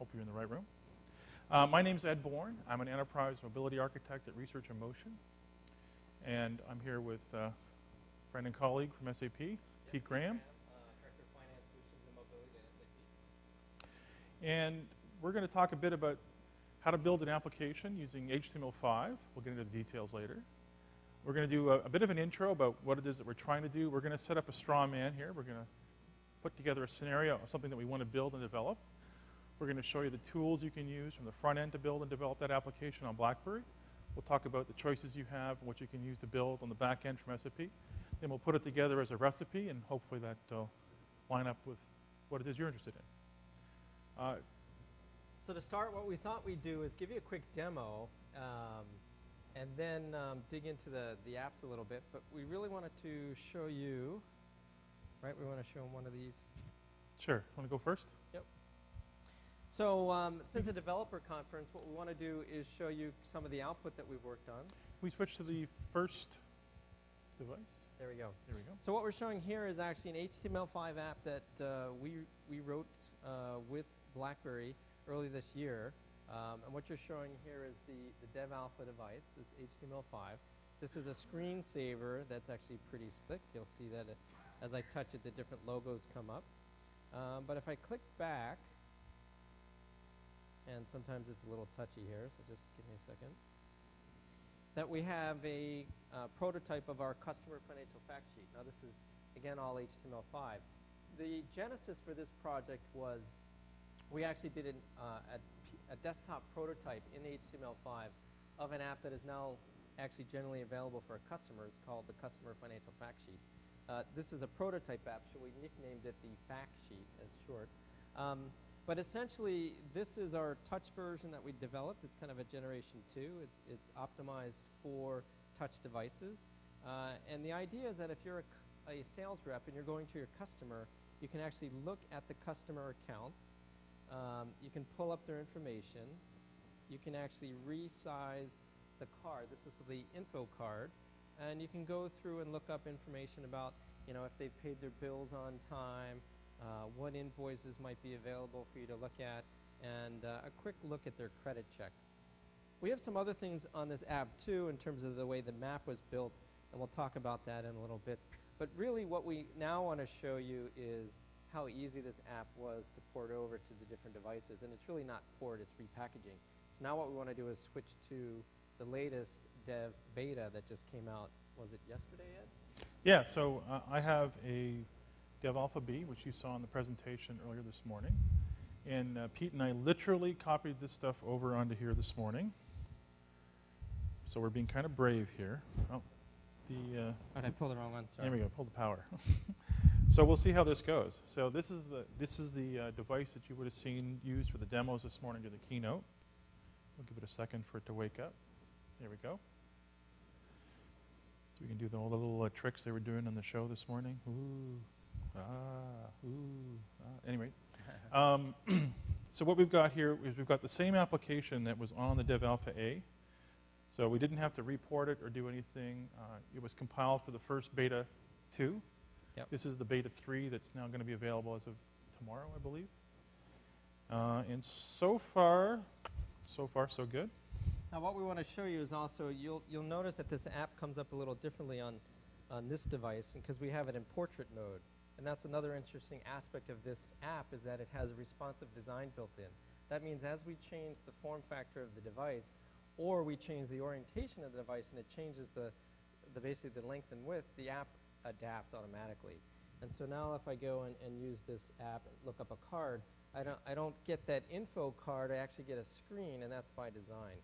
Hope you're in the right room. My name's Ed Bourne. I'm an enterprise mobility architect at Research in Motion. And I'm here with friend and colleague from SAP, Pete Graham. Director of Finance Solutions and Mobility at SAP. And we're going to talk a bit about how to build an application using HTML5. We'll get into the details later. We're going to do a bit of an intro about what it is that we're trying to do. We're going to set up a straw man here. We're going to put together a scenario of something that we want to build and develop. We're going to show you the tools you can use from the front end to build and develop that application on BlackBerry. We'll talk about the choices you have and what you can use to build on the back end from SAP. Then we'll put it together as a recipe, and hopefully that will line up with what it is you're interested in. So to start, what we thought we'd do is give you a quick demo and then dig into the apps a little bit. But we really wanted to show you, right? We want to show them one of these. Sure. Want to go first? Yep. So since a developer conference, what we want to do is show you some of the output that we've worked on. We switch to the first device. There we go. There we go. So what we're showing here is actually an HTML5 app that we wrote with BlackBerry early this year. And what you're showing here is the Dev Alpha device, this HTML5. This is a screensaver that's actually pretty slick. You'll see that as I touch it, the different logos come up. But if I click back, and sometimes it's a little touchy here, so just give me a second, that we have a prototype of our customer financial fact sheet. Now this is, again, all HTML5. The genesis for this project was we actually did a desktop prototype in HTML5 of an app that is now actually generally available for our customers called the Customer Financial Fact Sheet. This is a prototype app, so we nicknamed it the Fact Sheet as short. But essentially, this is our touch version that we developed. It's kind of a generation 2. It's optimized for touch devices. And the idea is that if you're a sales rep and you're going to your customer, you can actually look at the customer account. You can pull up their information. You can actually resize the card. This is the info card. And you can go through and look up information about, if they've paid their bills on time, what invoices might be available for you to look at, and a quick look at their credit check. We have some other things on this app, too, in terms of the way the map was built, and we'll talk about that in a little bit. But really what we now want to show you is how easy this app was to port over to the different devices. And it's really not port, it's repackaging. So now what we want to do is switch to the latest dev beta that just came out. Was it yesterday, Ed? Yeah, so I have a Dev Alpha B, which you saw in the presentation earlier this morning. And Pete and I literally copied this stuff over onto here this morning. So we're being kind of brave here. Oh, I pulled the wrong one, sorry. There we go, pull the power. So we'll see how this goes. So this is the device that you would have seen used for the demos this morning to the keynote. We'll give it a second for it to wake up. There we go. So we can do all the little tricks they were doing on the show this morning. Ooh. Anyway, so what we've got here is we've got the same application that was on the Dev Alpha A. So we didn't have to report it or do anything. It was compiled for the first beta 2. Yep. This is the beta 3 that's now going to be available as of tomorrow, I believe. And so far, so good. Now what we want to show you is also, you'll notice that this app comes up a little differently on this device because we have it in portrait mode. And that's another interesting aspect of this app is that it has a responsive design built in. That means as we change the form factor of the device or we change the orientation of the device and it changes basically the length and width, the app adapts automatically. And so now if I go and use this app and look up a card, I don't get that info card, I actually get a screen, and that's by design.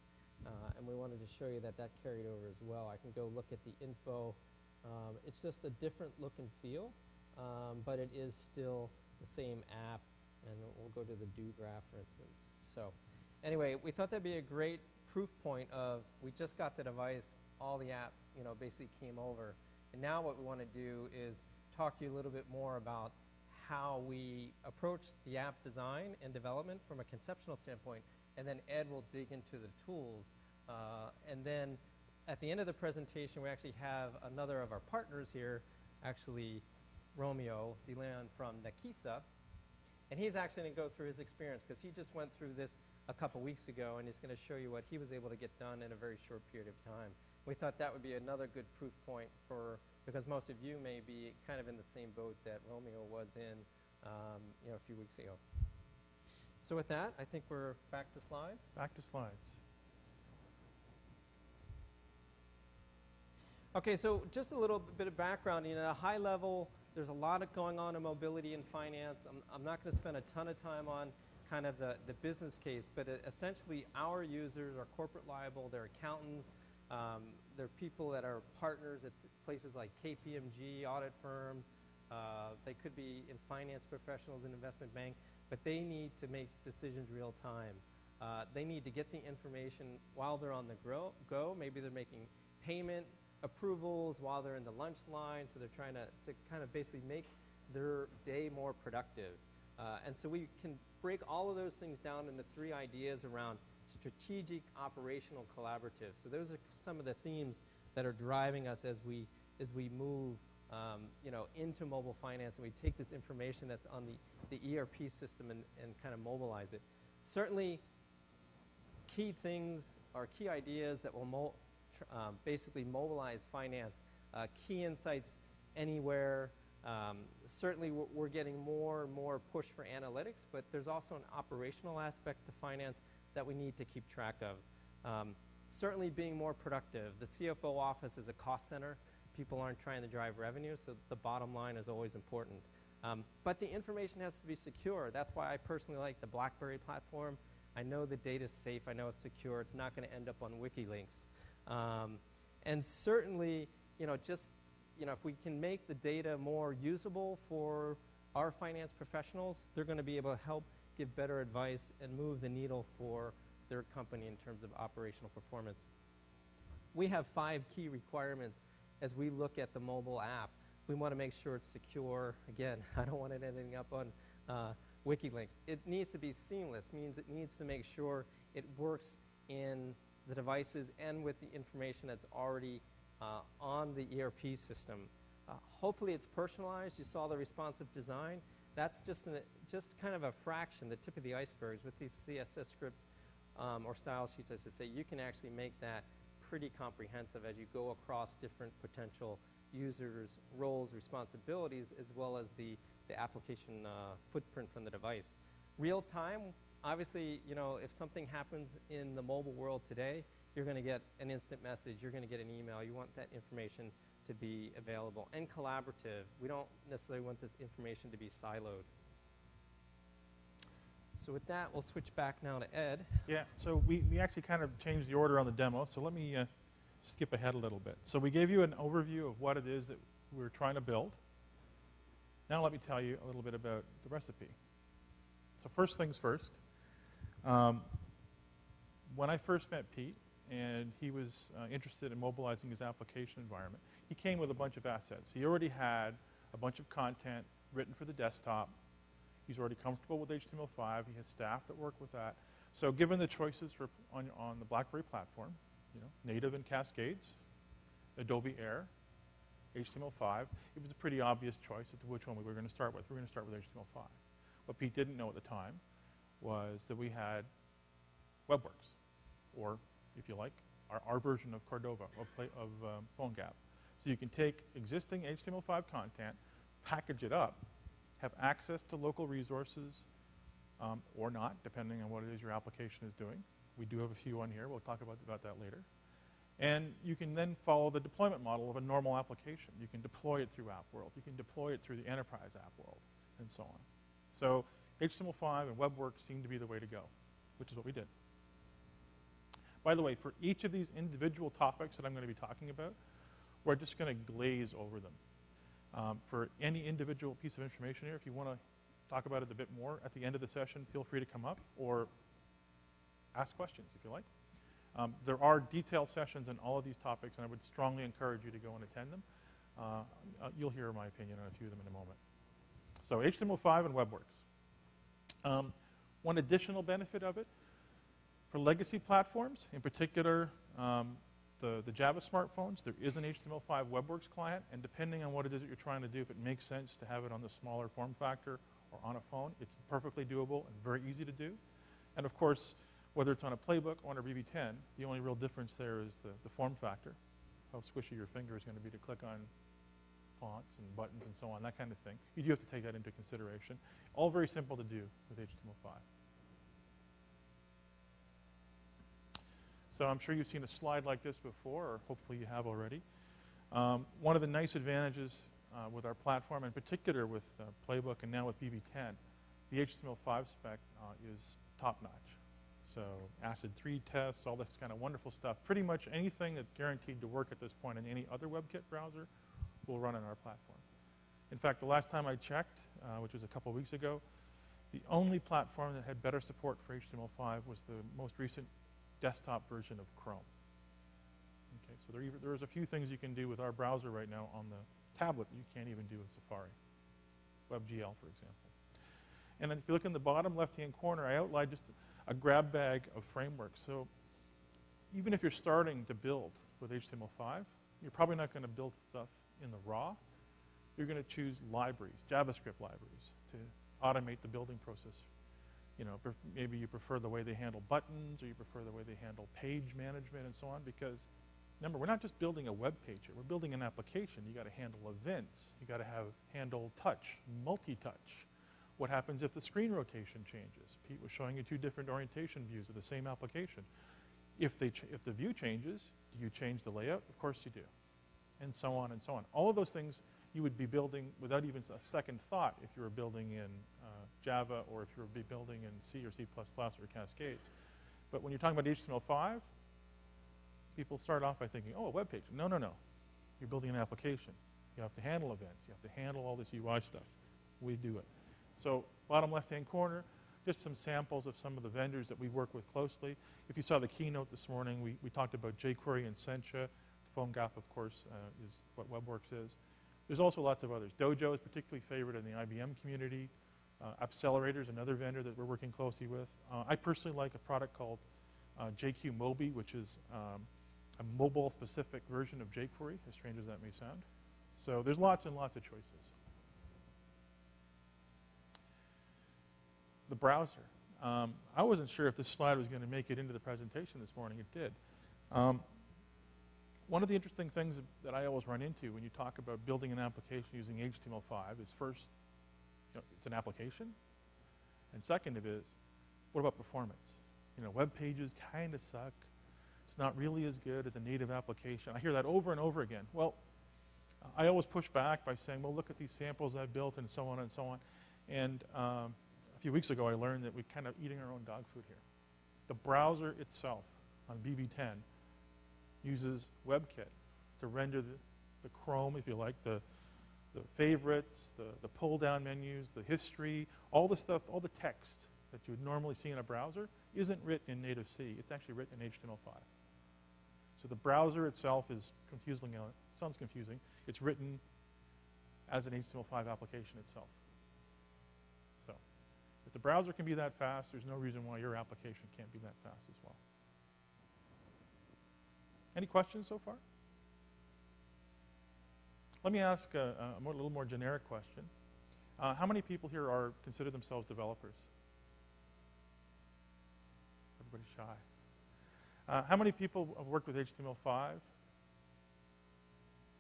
And we wanted to show you that carried over as well. I can go look at the info. It's just a different look and feel, but it is still the same app. And we'll go to the do graph, for instance. So anyway, we thought that'd be a great proof point of we just got the device, all the app basically came over. And now what we want to do is talk to you a little bit more about how we approach the app design and development from a conceptual standpoint, and then Ed will dig into the tools. And then at the end of the presentation, we actually have another of our partners here, actually Romeo DeLeon from Nakisa, And he's actually going to go through his experience because he just went through this a couple weeks ago, and he's going to show you what he was able to get done in a very short period of time. We thought that would be another good proof point because most of you may be kind of in the same boat that Romeo was in a few weeks ago. So with that, I think we're back to slides. Back to slides. Okay, so just a little bit of background. At a high level, there's a lot going on in mobility and finance. I'm not going to spend a ton of time on kind of the business case, but essentially our users are corporate liable, they're accountants, they're people that are partners at places like KPMG, audit firms. They could be in finance professionals and investment bank, but they need to make decisions real time. They need to get the information while they're on the go. Maybe they're making payment approvals while they're in the lunch line, so they're trying to kind of basically make their day more productive. And so we can break all of those things down into 3 ideas around strategic, operational, collaborative. So those are some of the themes that are driving us as we move into mobile finance, and we take this information that's on the ERP system and kind of mobilize it. Certainly, key things or key ideas that will basically mobilize finance, key insights anywhere. Certainly, we're getting more and more push for analytics, but there's also an operational aspect to finance that we need to keep track of. Certainly, being more productive. The CFO office is a cost center. People aren't trying to drive revenue, so the bottom line is always important. But the information has to be secure. That's why I personally like the BlackBerry platform. I know the data's safe. I know it's secure. It's not going to end up on WikiLeaks. And certainly, if we can make the data more usable for our finance professionals, they're going to be able to help give better advice and move the needle for their company in terms of operational performance. We have 5 key requirements as we look at the mobile app. We want to make sure it's secure. Again, I don't want it ending up on WikiLeaks. It needs to be seamless, means it needs to make sure it works in the devices and with the information that's already on the ERP system. Hopefully it's personalized. You saw the responsive design. That's just kind of a fraction, the tip of the iceberg. With these CSS scripts or style sheets, as I say, you can actually make that pretty comprehensive as you go across different potential users, roles, responsibilities, as well as the application footprint from the device. Real time, obviously, if something happens in the mobile world today, you're going to get an instant message. You're going to get an email. You want that information to be available. And collaborative. We don't necessarily want this information to be siloed. So with that, we'll switch back now to Ed. Yeah, so we actually kind of changed the order on the demo, so let me skip ahead a little bit. So we gave you an overview of what it is that we're trying to build. Now let me tell you a little bit about the recipe. So first things first. When I first met Pete, and he was interested in mobilizing his application environment, he came with a bunch of assets. He already had a bunch of content written for the desktop. He's already comfortable with HTML5. He has staff that work with that. So given the choices on the BlackBerry platform, native and Cascades, Adobe Air, HTML5, it was a pretty obvious choice as to which one we were going to start with. We were going to start with HTML5. What Pete didn't know at the time was that we had WebWorks, or if you like, our version of Cordova, of PhoneGap. So you can take existing HTML5 content, package it up, have access to local resources or not, depending on what it is your application is doing. We do have a few on here. We'll talk about that later. And you can then follow the deployment model of a normal application. You can deploy it through App World. You can deploy it through the enterprise App World, and so on. So HTML5 and WebWorks seem to be the way to go, which is what we did. By the way, for each of these individual topics that I'm going to be talking about, we're just going to glaze over them. For any individual piece of information here, if you want to talk about it a bit more at the end of the session, feel free to come up or ask questions if you like. There are detailed sessions on all of these topics, and I would strongly encourage you to go and attend them. You'll hear my opinion on a few of them in a moment. So HTML5 and WebWorks. One additional benefit of it, for legacy platforms, in particular the Java smartphones, there is an HTML5 WebWorks client, and depending on what it is that you're trying to do, if it makes sense to have it on the smaller form factor or on a phone. It's perfectly doable and very easy to do. And of course, whether it's on a PlayBook or on a BB10, the only real difference there is the form factor, how squishy your finger is going to be to click on fonts and buttons and so on, that kind of thing. You do have to take that into consideration. All very simple to do with HTML5. So I'm sure you've seen a slide like this before, or hopefully you have already. One of the nice advantages with our platform, in particular with PlayBook and now with BB10, the HTML5 spec is top-notch. So ACID3 tests, all this kind of wonderful stuff. Pretty much anything that's guaranteed to work at this point in any other WebKit browser will run on our platform. In fact, the last time I checked, which was a couple weeks ago, the only platform that had better support for HTML5 was the most recent desktop version of Chrome. Okay, so there's a few things you can do with our browser right now on the tablet that you can't even do with Safari. WebGL, for example. And then if you look in the bottom left-hand corner, I outlined just a grab bag of frameworks. So even if you're starting to build with HTML5, you're probably not going to build stuff in the raw. You're going to choose libraries, JavaScript libraries, to automate the building process. You know, maybe you prefer the way they handle buttons, or you prefer the way they handle page management and so on, because remember, we're not just building a web page here. We're building an application. You got to handle events. You got to handle touch, multi-touch. What happens if the screen rotation changes? Pete was showing you two different orientation views of the same application. If the view changes, do you change the layout? Of course you do. And so on and so on. All of those things you would be building without even a second thought if you were building in Java, or if you were building in C or C++ or Cascades. But when you're talking about HTML5, people start off by thinking, oh, a web page. No, no, no. You're building an application. You have to handle events. You have to handle all this UI stuff. We do it. So bottom left-hand corner, just some samples of some of the vendors that we work with closely. If you saw the keynote this morning, we talked about jQuery and Sencha. PhoneGap, of course, is what WebWorks is. There's also lots of others. Dojo is particularly favored in the IBM community. Accelerator is another vendor that we're working closely with. I personally like a product called JQ Mobi, which is a mobile-specific version of jQuery, as strange as that may sound. So there's lots and lots of choices. The browser. I wasn't sure if this slide was going to make it into the presentation this morning. It did. One of the interesting things that I always run into when you talk about building an application using HTML5 is first, it's an application. And second, it is, what about performance? Web pages kind of suck. It's not really as good as a native application. I hear that over and over again. Well, I always push back by saying, well, look at these samples I've built and so on and so on. And a few weeks ago, I learned that we're kind of eating our own dog food here. The browser itself on BB10 uses WebKit to render the Chrome, if you like, the favorites, the pull-down menus, the history, all the stuff, all the text that you would normally see in a browser isn't written in native C. It's actually written in HTML5. So the browser itself is confusing. Sounds confusing. It's written as an HTML5 application itself. So if the browser can be that fast, there's no reason why your application can't be that fast as well. Any questions so far? Let me ask a little more generic question. How many people here consider themselves developers? Everybody's shy. How many people have worked with HTML5?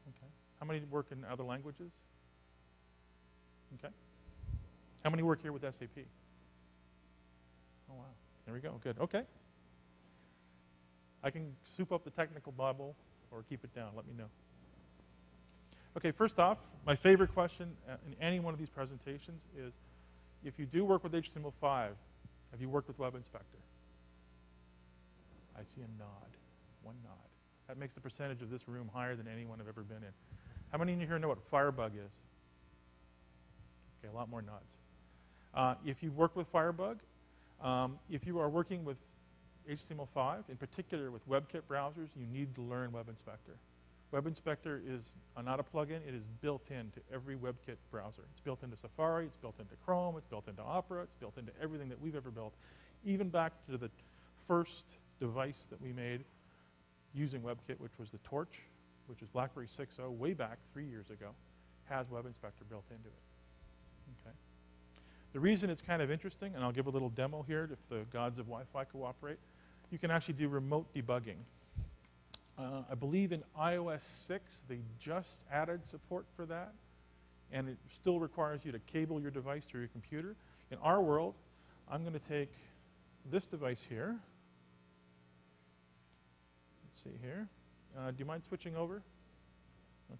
Okay. How many work in other languages? Okay. How many work here with SAP? Oh, wow. There we go. Good. Okay. I can soup up the technical bubble or keep it down. Let me know. Okay, first off, my favorite question in any one of these presentations is, if you do work with HTML5, have you worked with Web Inspector? I see a nod, one nod. That makes the percentage of this room higher than anyone I've ever been in. How many of you here know what Firebug is? Okay, a lot more nods. If you work with Firebug, if you are working with HTML5, in particular with WebKit browsers, you need to learn Web Inspector. Web Inspector is not a plugin. It is built into every WebKit browser. It's built into Safari. It's built into Chrome. It's built into Opera. It's built into everything that we've ever built, even back to the first device that we made using WebKit, which was the Torch, which is BlackBerry 6.0, way back 3 years ago, has Web Inspector built into it. Okay. The reason it's kind of interesting, and I'll give a little demo here if the gods of Wi-Fi cooperate, you can actually do remote debugging. I believe in iOS 6, they just added support for that, and it still requires you to cable your device to your computer. In our world, I'm going to take this device here. Let's see here. Do you mind switching over?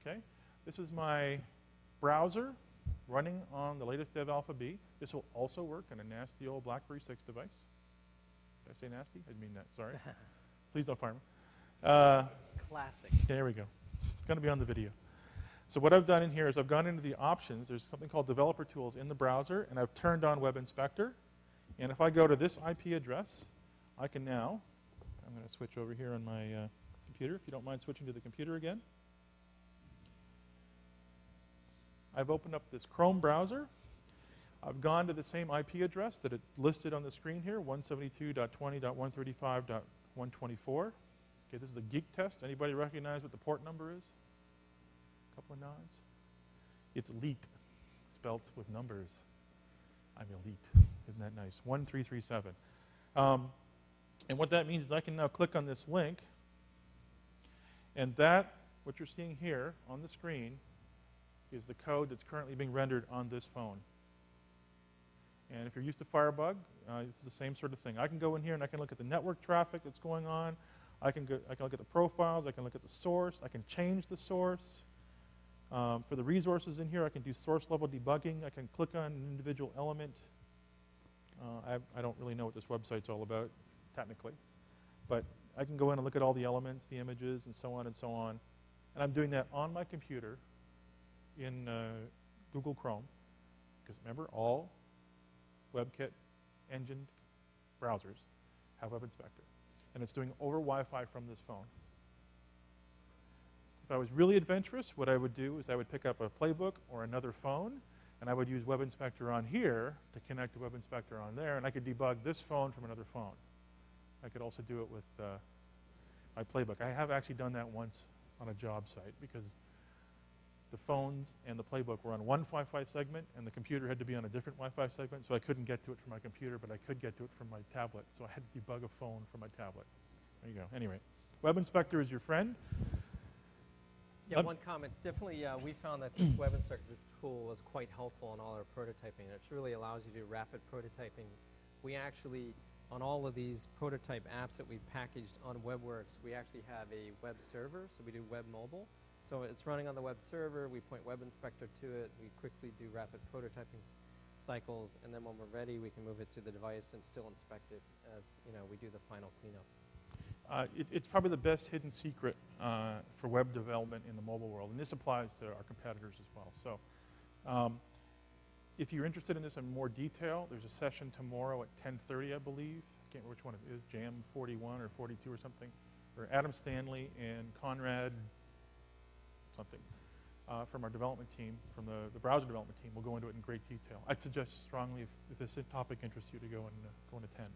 Okay. This is my browser running on the latest Dev Alpha B. This will also work on a nasty old BlackBerry 6 device. Did I say nasty? I didn't mean that. Sorry. Please don't fire me. Classic. There we go. It's going to be on the video. So what I've done in here is I've gone into the options. There's something called Developer Tools in the browser, and I've turned on Web Inspector. And if I go to this IP address, I can now, I'm going to switch over here on my computer, if you don't mind switching to the computer again. I've opened up this Chrome browser. I've gone to the same IP address that it listed on the screen here, 172.20.135.124. Okay, this is a geek test. Anybody recognize what the port number is? A couple of nods. It's elite, spelt with numbers. I'm elite. Isn't that nice? 1337. And what that means is I can now click on this link, and that, what you're seeing here on the screen, is the code that's currently being rendered on this phone. And if you're used to Firebug, it's the same sort of thing. I can go in here and I can look at the network traffic that's going on. I can look at the profiles. I can look at the source. I can change the source. For the resources in here, I can do source level debugging. I can click on an individual element. I don't really know what this website's all about, technically. But I can go in and look at all the elements, the images, and so on and so on. And I'm doing that on my computer in Google Chrome. Because remember, all WebKit engined browsers have Web Inspector. And it's doing over Wi-Fi from this phone. If I was really adventurous, what I would do is I would pick up a PlayBook or another phone, and I would use Web Inspector on here to connect to Web Inspector on there, and I could debug this phone from another phone. I could also do it with my PlayBook. I have actually done that once on a job site because the phones and the PlayBook were on one Wi-Fi segment, and the computer had to be on a different Wi-Fi segment, so I couldn't get to it from my computer, but I could get to it from my tablet, so I had to debug a phone from my tablet. There you go. Anyway, Web Inspector is your friend. Yeah, one comment. Definitely, we found that this Web Inspector tool was quite helpful in all our prototyping. It really allows you to do rapid prototyping. We actually, on all of these prototype apps that we've packaged on WebWorks, we actually have a web server, so we do web mobile. So it's running on the web server. We point Web Inspector to it. We quickly do rapid prototyping cycles, and then when we're ready, we can move it to the device and still inspect it as we do the final cleanup. It's probably the best hidden secret for web development in the mobile world, and this applies to our competitors as well. So if you're interested in this in more detail, there's a session tomorrow at 10:30, I believe. I can't remember which one it is, Jam 41 or 42 or something, where Adam Stanley and Conrad something from our development team, from the browser development team, will go into it in great detail. I'd suggest strongly, if this topic interests you, to go and attend.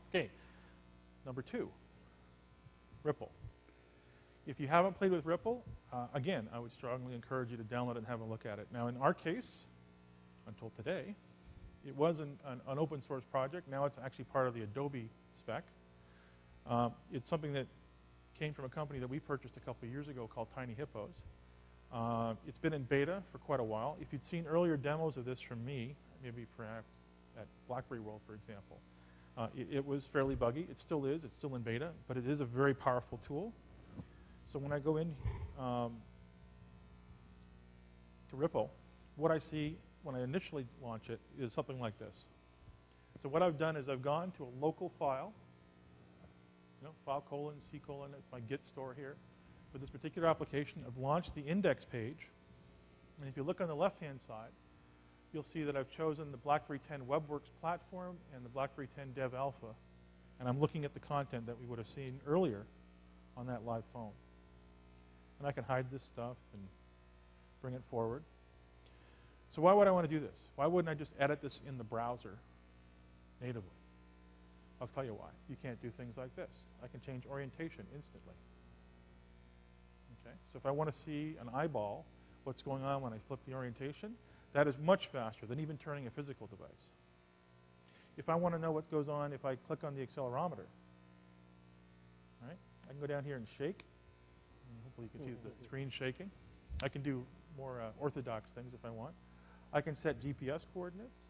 Okay. Number 2, Ripple. If you haven't played with Ripple, again, I would strongly encourage you to download it and have a look at it. Now, in our case, until today, it was an open source project. Now it's actually part of the Adobe spec. It's something that came from a company that we purchased a couple of years ago called Tiny Hippos. It's been in beta for quite a while. If you'd seen earlier demos of this from me, maybe perhaps at BlackBerry World, for example, it was fairly buggy. It still is. It's still in beta, but it is a very powerful tool. So when I go in to Ripple, what I see when I initially launch it is something like this. So what I've done is I've gone to a local file, file : C:, it's my Git store here. For this particular application, I've launched the index page. And if you look on the left-hand side, you'll see that I've chosen the BlackBerry 10 WebWorks platform and the BlackBerry 10 Dev Alpha. And I'm looking at the content that we would have seen earlier on that live phone. And I can hide this stuff and bring it forward. So why would I want to do this? Why wouldn't I just edit this in the browser natively? I'll tell you why. You can't do things like this. I can change orientation instantly. Okay? So if I want to see an eyeball, what's going on when I flip the orientation, That is much faster than even turning a physical device. If I want to know what goes on if I click on the accelerometer, right? I can go down here and shake. And hopefully you can see the screen shaking. I can do more orthodox things if I want. I can set GPS coordinates.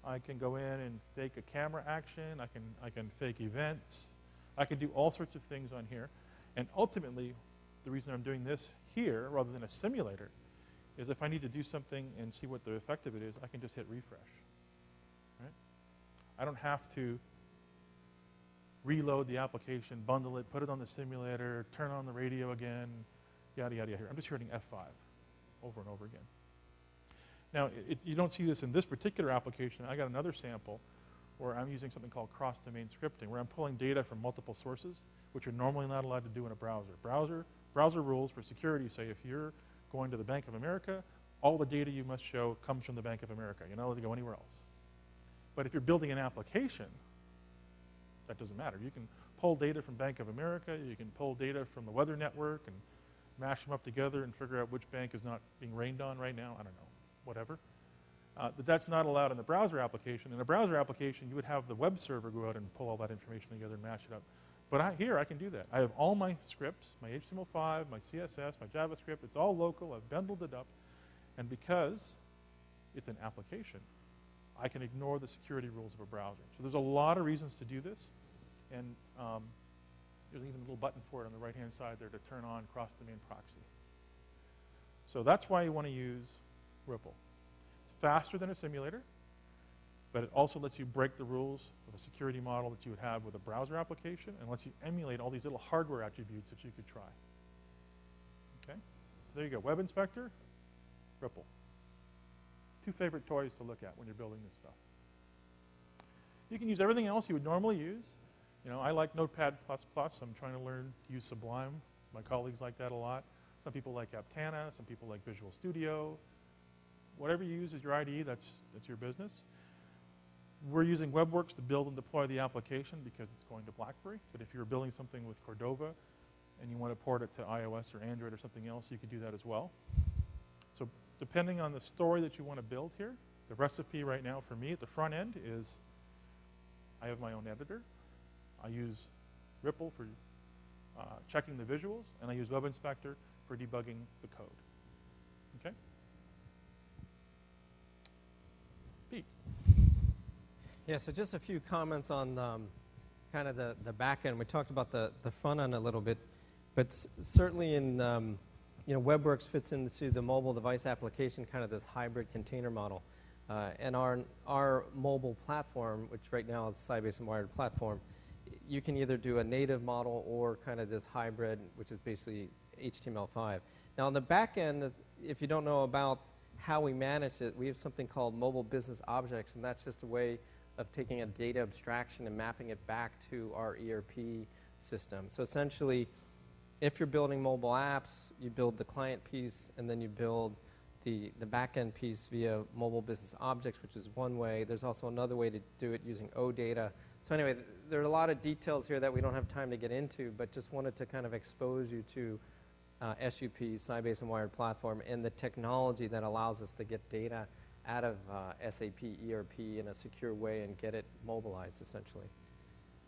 I can go in and fake a camera action. I can fake events. I can do all sorts of things on here. And ultimately, the reason I'm doing this here rather than a simulator is if I need to do something and see what the effect of it is, I can just hit refresh. Right? I don't have to reload the application, bundle it, put it on the simulator, turn on the radio again, yada, yada, yada. I'm just hitting F5 over and over again. Now, you don't see this in this particular application. I got another sample where I'm using something called cross-domain scripting, where I'm pulling data from multiple sources, which you're normally not allowed to do in a browser. Browser rules for security say if you're going to the Bank of America, all the data you must show comes from the Bank of America. You're not allowed to go anywhere else. But if you're building an application, that doesn't matter. You can pull data from Bank of America. You can pull data from the weather network and mash them up together and figure out which bank is not being rained on right now. I don't know, whatever. But that's not allowed in the browser application. In a browser application, you would have the web server go out and pull all that information together and mash it up. But here, I can do that. I have all my scripts, my HTML5, my CSS, my JavaScript. It's all local. I've bundled it up. And because it's an application, I can ignore the security rules of a browser. So there's a lot of reasons to do this. And there's even a little button for it on the right-hand side there to turn on cross-domain proxy. So that's why you want to use Ripple. It's faster than a simulator, but it also lets you break the rules of a security model that you would have with a browser application and lets you emulate all these little hardware attributes that you could try. Okay? So there you go. Web Inspector, Ripple. Two favorite toys to look at when you're building this stuff. You can use everything else you would normally use. You know, I like Notepad++. I'm trying to learn to use Sublime. My colleagues like that a lot. Some people like Aptana. Some people like Visual Studio. Whatever you use as your IDE, that's your business. We're using WebWorks to build and deploy the application because it's going to BlackBerry. But if you're building something with Cordova and you want to port it to iOS or Android or something else, you could do that as well. So depending on the story that you want to build here, the recipe right now for me at the front end is I have my own editor. I use Ripple for checking the visuals, and I use Web Inspector for debugging the code. Okay? Pete. Yeah, so just a few comments on kind of the back end. We talked about the front end a little bit, but certainly in, you know, WebWorks fits into the mobile device application, kind of this hybrid container model. And our mobile platform, which right now is Sybase and Wired platform, you can either do a native model or kind of this hybrid, which is basically HTML5. Now on the back end, if you don't know about how we manage it, we have something called mobile business objects, and that's just a way of taking a data abstraction and mapping it back to our ERP system. So essentially, if you're building mobile apps, you build the client piece, and then you build the back-end piece via mobile business objects, which is one way. There's also another way to do it using OData. So anyway, there are a lot of details here that we don't have time to get into, but just wanted to kind of expose you to SUP, Sybase and Wired platform, and the technology that allows us to get data out of SAP ERP in a secure way and get it mobilized, essentially.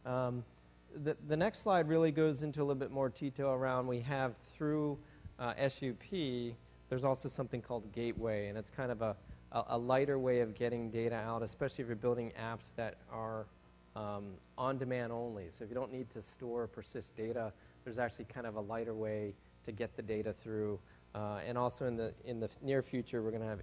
The next slide really goes into a little bit more detail around we have through SUP, there's also something called Gateway, and it's kind of a lighter way of getting data out, especially if you're building apps that are on demand only. So if you don't need to store or persist data, there's actually kind of a lighter way to get the data through. And also in the near future, we're going to have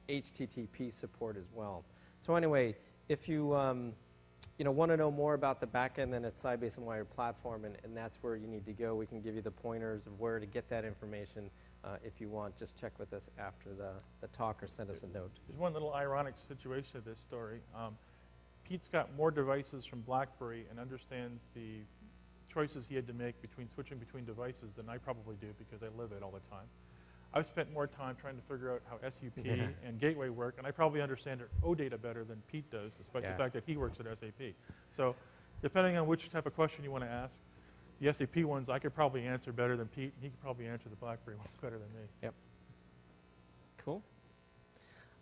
HTTP support as well. So anyway, if you want to know more about the backend, then it's Sybase and Wired platform, and that's where you need to go. We can give you the pointers of where to get that information. If you want, just check with us after the talk or send us a note. There's one little ironic situation of this story. Pete's got more devices from BlackBerry and understands the choices he had to make between switching between devices than I probably do because I live it all the time. I've spent more time trying to figure out how SUP and Gateway work, and I probably understand OData better than Pete does, despite the fact that he works at SAP. So depending on which type of question you want to ask, the SAP ones I could probably answer better than Pete, and he could probably answer the BlackBerry ones better than me. Yep. Cool.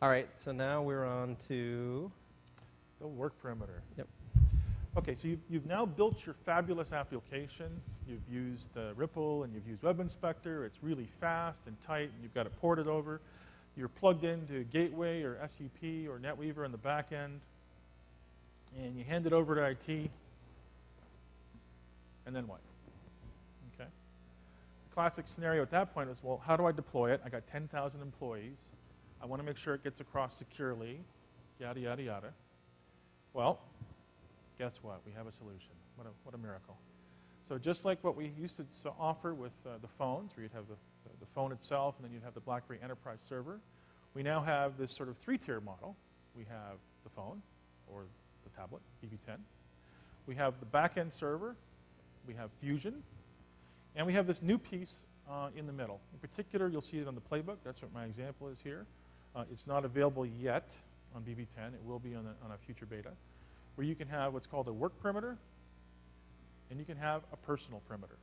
All right, so now we're on to... The work perimeter. Yep. Okay, so you've now built your fabulous application. You've used Ripple and you've used Web Inspector. It's really fast and tight, and you've got it ported over. You're plugged into Gateway or SEP or NetWeaver on the back end, and you hand it over to IT, and then what? Okay. The classic scenario at that point is, well, how do I deploy it? I got 10,000 employees. I want to make sure it gets across securely, yada, yada, yada. Well, guess what? We have a solution. What a miracle. So just like what we used to offer with the phones, where you'd have the phone itself, and then you'd have the BlackBerry Enterprise server, we now have this sort of three-tier model. We have the phone, or the tablet, BB10. We have the back-end server. We have Fusion. And we have this new piece in the middle. In particular, you'll see it on the PlayBook. That's what my example is here. It's not available yet on BB10. It will be on a future beta, where you can have what's called a work perimeter, and you can have a personal perimeter.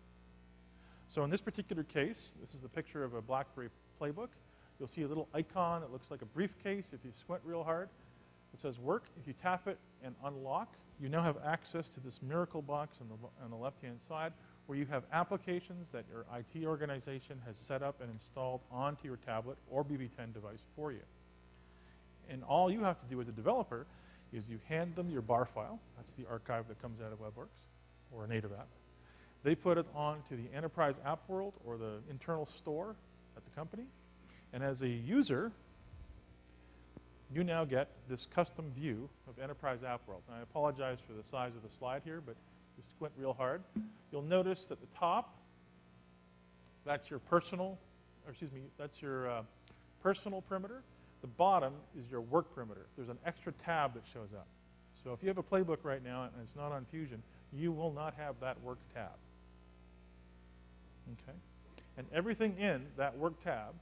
So in this particular case, this is a picture of a BlackBerry PlayBook. You'll see a little icon that looks like a briefcase if you squint real hard. It says work. If you tap it and unlock, you now have access to this miracle box on the left-hand side, where you have applications that your IT organization has set up and installed onto your tablet or BB10 device for you. And all you have to do as a developer is you hand them your bar file. That's the archive that comes out of WebWorks, or a native app. They put it onto the enterprise app world or the internal store at the company. And as a user, you now get this custom view of enterprise app world. And I apologize for the size of the slide here, but you squint real hard. You'll notice that the top, that's your personal, or excuse me, that's your personal perimeter. The bottom is your work perimeter. There's an extra tab that shows up. So if you have a PlayBook right now and it's not on Fusion, you will not have that work tab. Okay? And everything in that work tab,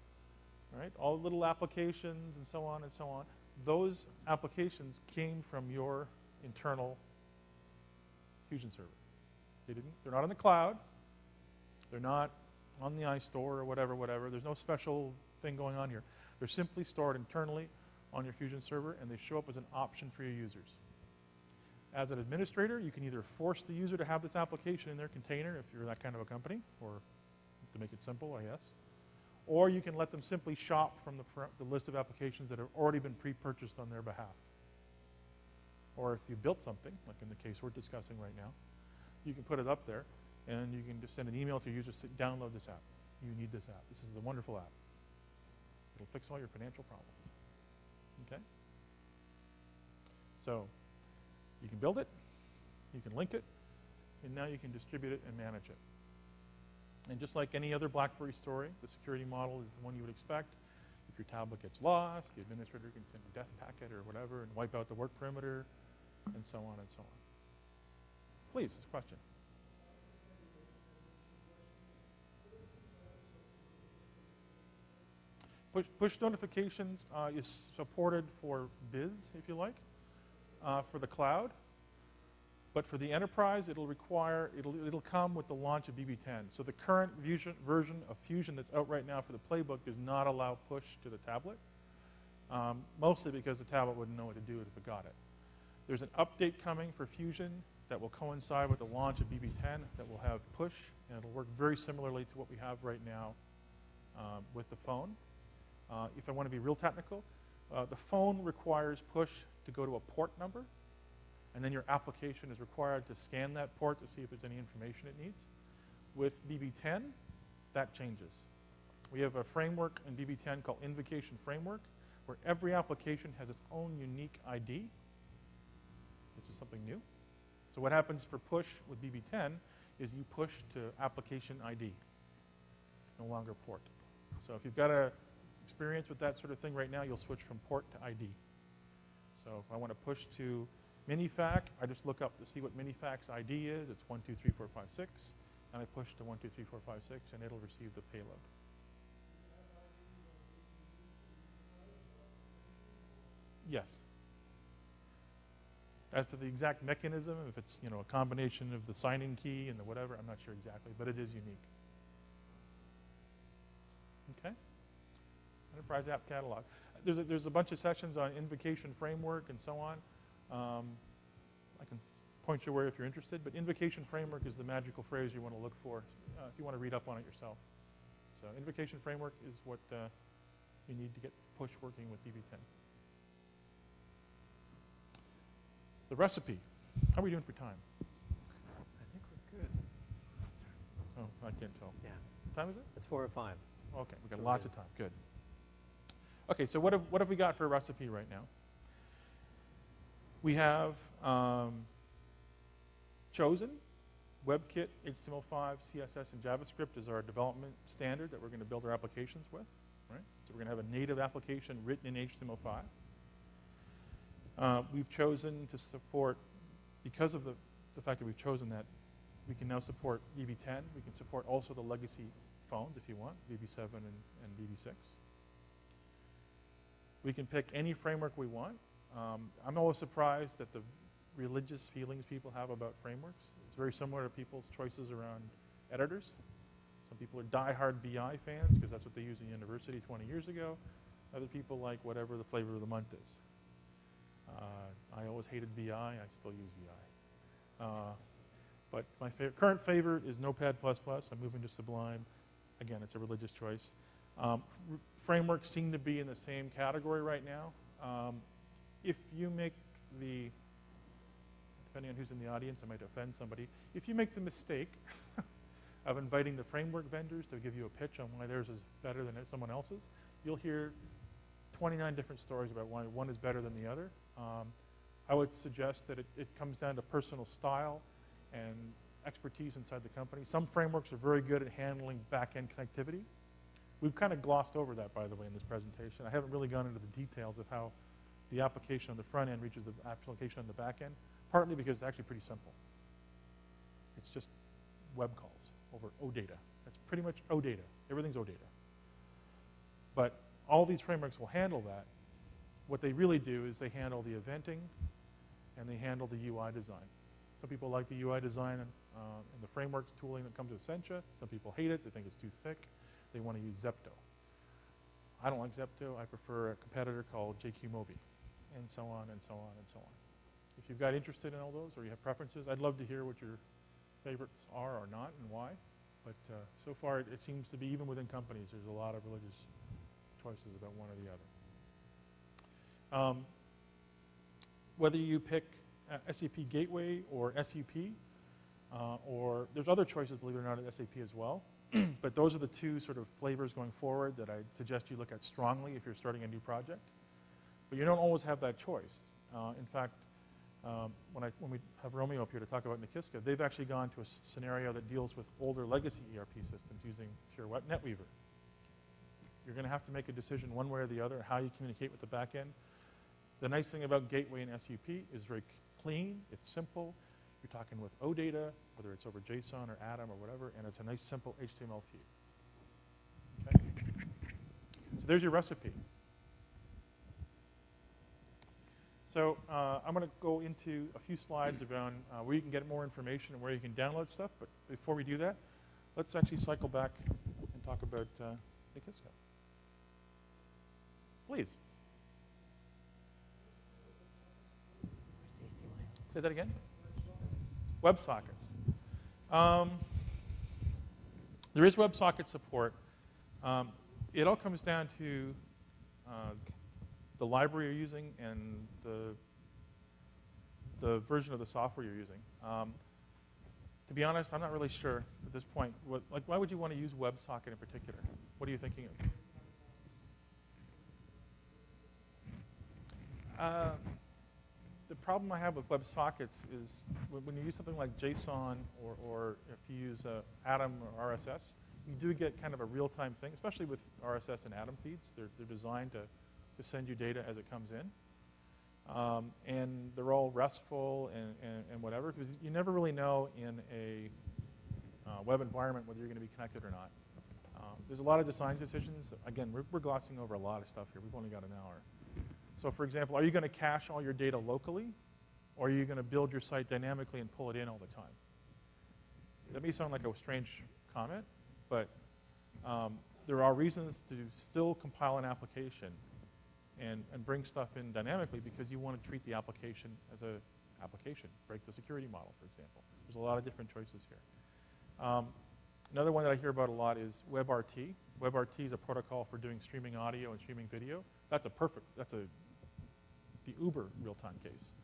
right, all the little applications and so on, those applications came from your internal Fusion server. They're not in the cloud. They're not on the iStore or whatever. There's no special thing going on here. They're simply stored internally on your Fusion server, and they show up as an option for your users. As an administrator, you can either force the user to have this application in their container if you're that kind of a company, or to make it simple, I guess. Or you can let them simply shop from the list of applications that have already been pre-purchased on their behalf. Or if you built something, like in the case we're discussing right now, you can put it up there, and you can just send an email to your users, say, download this app. You need this app. This is a wonderful app. It'll fix all your financial problems. Okay? So you can build it, you can link it, and now you can distribute it and manage it. And just like any other BlackBerry story, the security model is the one you would expect. If your tablet gets lost, the administrator can send a death packet or whatever and wipe out the work perimeter, and so on and so on. Please, this question. Push notifications is supported for biz, if you like, for the cloud. But for the enterprise, it'll come with the launch of BB10. So the current version of Fusion that's out right now for the PlayBook does not allow push to the tablet, mostly because the tablet wouldn't know what to do if it got it. There's an update coming for Fusion that will coincide with the launch of BB10 that will have push, and it'll work very similarly to what we have right now with the phone. If I want to be real technical, the phone requires push to go to a port number, and then your application is required to scan that port to see if there's any information it needs. With BB10, that changes. We have a framework in BB10 called Invocation Framework, where every application has its own unique ID, which is something new. So what happens for push with BB10 is you push to application ID, no longer port. So if you've got a experience with that sort of thing right now, you'll switch from port to ID. So if I want to push to Minifac, I just look up to see what Minifac's ID is. It's 123456, and I push to 123456, and it'll receive the payload. Yes. As to the exact mechanism, if it's a combination of the signing key and the whatever, I'm not sure exactly, but it is unique. Okay. Enterprise App Catalog. there's a bunch of sessions on invocation framework and so on. I can point you where if you're interested, but invocation framework is the magical phrase you want to look for if you want to read up on it yourself. So invocation framework is what you need to get push working with DB10. The recipe. How are we doing for time? I think we're good. Oh, I can't tell. Yeah. What time is it? It's 4 or 5. Okay, we've got So lots of time. Good. Okay, so what have we got for a recipe right now? We have chosen WebKit, HTML5, CSS, and JavaScript as our development standard that we're going to build our applications with, right? So we're going to have a native application written in HTML5. We've chosen to support, because of the fact that we've chosen that, we can now support VB10. We can support also the legacy phones if you want, VB7 and VB6. We can pick any framework we want. I'm always surprised at the religious feelings people have about frameworks. It's very similar to people's choices around editors. Some people are die-hard VI fans because that's what they used in university 20 years ago. Other people like whatever the flavor of the month is. I always hated VI. I still use VI. But my current favorite is Notepad++. I'm moving to Sublime. Again, it's a religious choice. Frameworks seem to be in the same category right now. If you make the, depending on who's in the audience, I might offend somebody. If you make the mistake of inviting the framework vendors to give you a pitch on why theirs is better than someone else's, you'll hear 29 different stories about why one is better than the other. I would suggest that it comes down to personal style and expertise inside the company. Some frameworks are very good at handling back-end connectivity. We've kind of glossed over that, by the way, in this presentation. I haven't really gone into the details of how the application on the front end reaches the application on the back end, partly because it's actually pretty simple. It's just web calls over OData. That's pretty much OData. Everything's OData. But all these frameworks will handle that. What they really do is they handle the eventing and they handle the UI design. Some people like the UI design and the frameworks tooling that comes with Sencha. Some people hate it. They think it's too thick. They want to use Zepto. I don't like Zepto. I prefer a competitor called JQMobi, and so on and so on and so on. If you've got interested in all those or you have preferences, I'd love to hear what your favorites are or not and why. But so far, it seems to be, even within companies, there's a lot of religious choices about one or the other. Whether you pick SAP Gateway or SUP, or there's other choices, believe it or not, at SAP as well. But those are the two sort of flavors going forward that I'd suggest you look at strongly if you're starting a new project. But you don't always have that choice. In fact, when we have Romeo up here to talk about Nakiska, they've actually gone to a scenario that deals with older legacy ERP systems using pure NetWeaver. You're going to have to make a decision one way or the other how you communicate with the back end. The nice thing about Gateway and SUP is very clean, it's simple. You're talking with OData, whether it's over JSON or Atom or whatever, and it's a nice, simple HTML feed. Okay? So there's your recipe. So I'm going to go into a few slides around where you can get more information and where you can download stuff. But before we do that, let's actually cycle back and talk about Nakiska. Please. Say that again? WebSockets. There is WebSocket support. It all comes down to the library you're using and the version of the software you're using. To be honest, I'm not really sure at this point. Why would you want to use WebSocket in particular? What are you thinking of? The problem I have with WebSockets is when you use something like JSON or if you use Atom or RSS, you do get kind of a real-time thing, especially with RSS and Atom feeds. They're designed to send you data as it comes in. And they're all RESTful and whatever, because you never really know in a web environment whether you're going to be connected or not. There's a lot of design decisions. Again, we're glossing over a lot of stuff here. We've only got an hour. So for example, are you going to cache all your data locally, or are you going to build your site dynamically and pull it in all the time? That may sound like a strange comment, but there are reasons to still compile an application and bring stuff in dynamically because you want to treat the application as a application. Break the security model, for example. There's a lot of different choices here. Another one that I hear about a lot is WebRT. WebRT is a protocol for doing streaming audio and streaming video. That's the uber real-time case.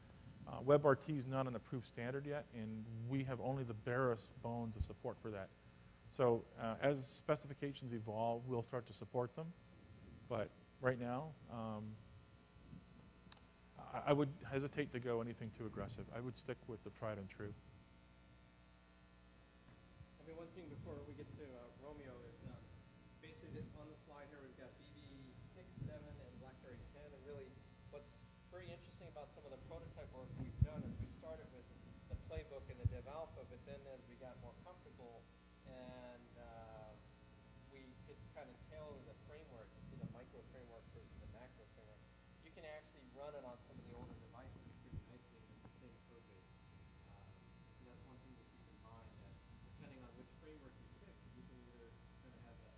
WebRT is not an approved standard yet, and we have only the barest bones of support for that. So as specifications evolve, we'll start to support them. But right now, I would hesitate to go anything too aggressive. I would stick with the tried and true. I mean, one thing before we get to Romeo is basically on the slide here we've got BB6, 7, and BlackBerry 10. And really what's very interesting about some of the prototype work we've done is we started with the playbook and the dev alpha, but then as we got more comfortable and we could kind of tailor the framework, you see the micro framework versus the macro framework, you can actually run it on some of the older devices pretty nicely with the same code base. So that's one thing to keep in mind, that depending on which framework you pick, you can either kind of have the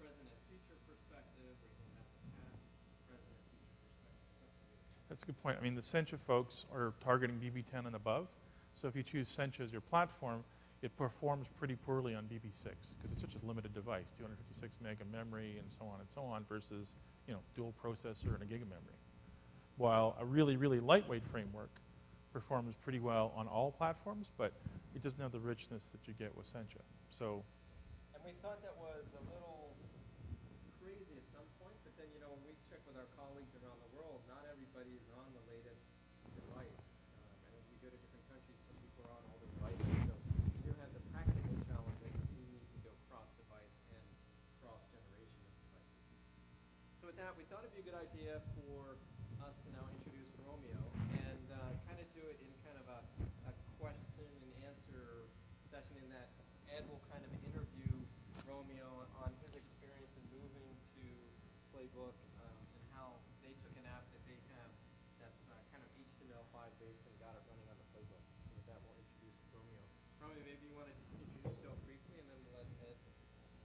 present and future perspective, or you can have the past, present, and future perspective. That's a good point. I mean, the Sencha folks are targeting BB10 and above. So if you choose Sencha as your platform, it performs pretty poorly on BB6 because it's such a limited device, 256 meg of memory and so on versus, dual processor and a gig of memory. While a really, really lightweight framework performs pretty well on all platforms, but it doesn't have the richness that you get with Sencha. So, and we thought that was a little crazy at some point, but then, when we check with our colleagues around the world, not everybody is on the latest device. And as we go to different countries, some people are on older devices. So you do have the practical challenge that you do need to go cross-device and cross-generation of devices. So with that, we thought it'd be a good idea for us to now introduce Romeo and kind of do it in kind of a question and answer session, in that Ed will kind of interview Romeo on his experience in moving to Playbook and how they took an app that they have that's kind of HTML5 based and got it running on the Playbook. So with that, we'll introduce Romeo. Romeo, maybe you want to introduce yourself briefly, and then let Ed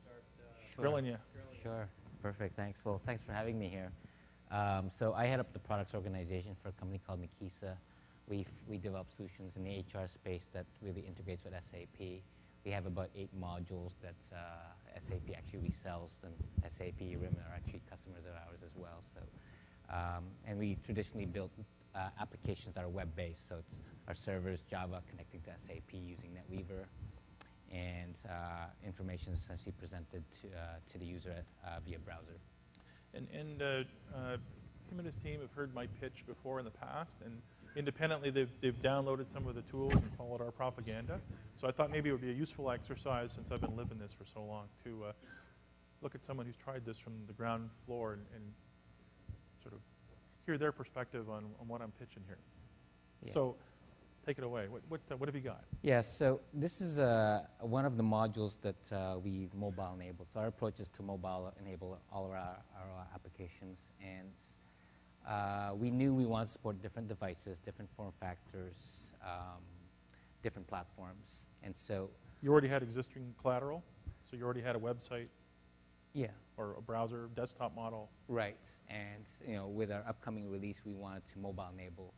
start grilling you. Sure. Perfect. Thanks. Well, thanks for having me here. So I head up the products organization for a company called Nikisa. We develop solutions in the HR space that really integrates with SAP. We have about 8 modules that SAP actually resells, and SAP RIM are actually customers of ours as well. So, and we traditionally built applications that are web-based. So it's our servers, Java, connecting to SAP using NetWeaver, and information is essentially presented to the user via browser. And him and his team have heard my pitch before in the past, and independently they've downloaded some of the tools and followed our propaganda. So I thought maybe it would be a useful exercise, since I've been living this for so long, to look at someone who's tried this from the ground floor and sort of hear their perspective on what I'm pitching here. Yeah. So take it away. What have you got? Yeah, so this is one of the modules that we mobile enable. So our approach is to mobile enable all of our applications. And we knew we wanted to support different devices, different form factors, different platforms. And so you already had existing collateral? So you already had a website? Yeah. Or a browser, desktop model? Right. And with our upcoming release, we wanted to mobile enable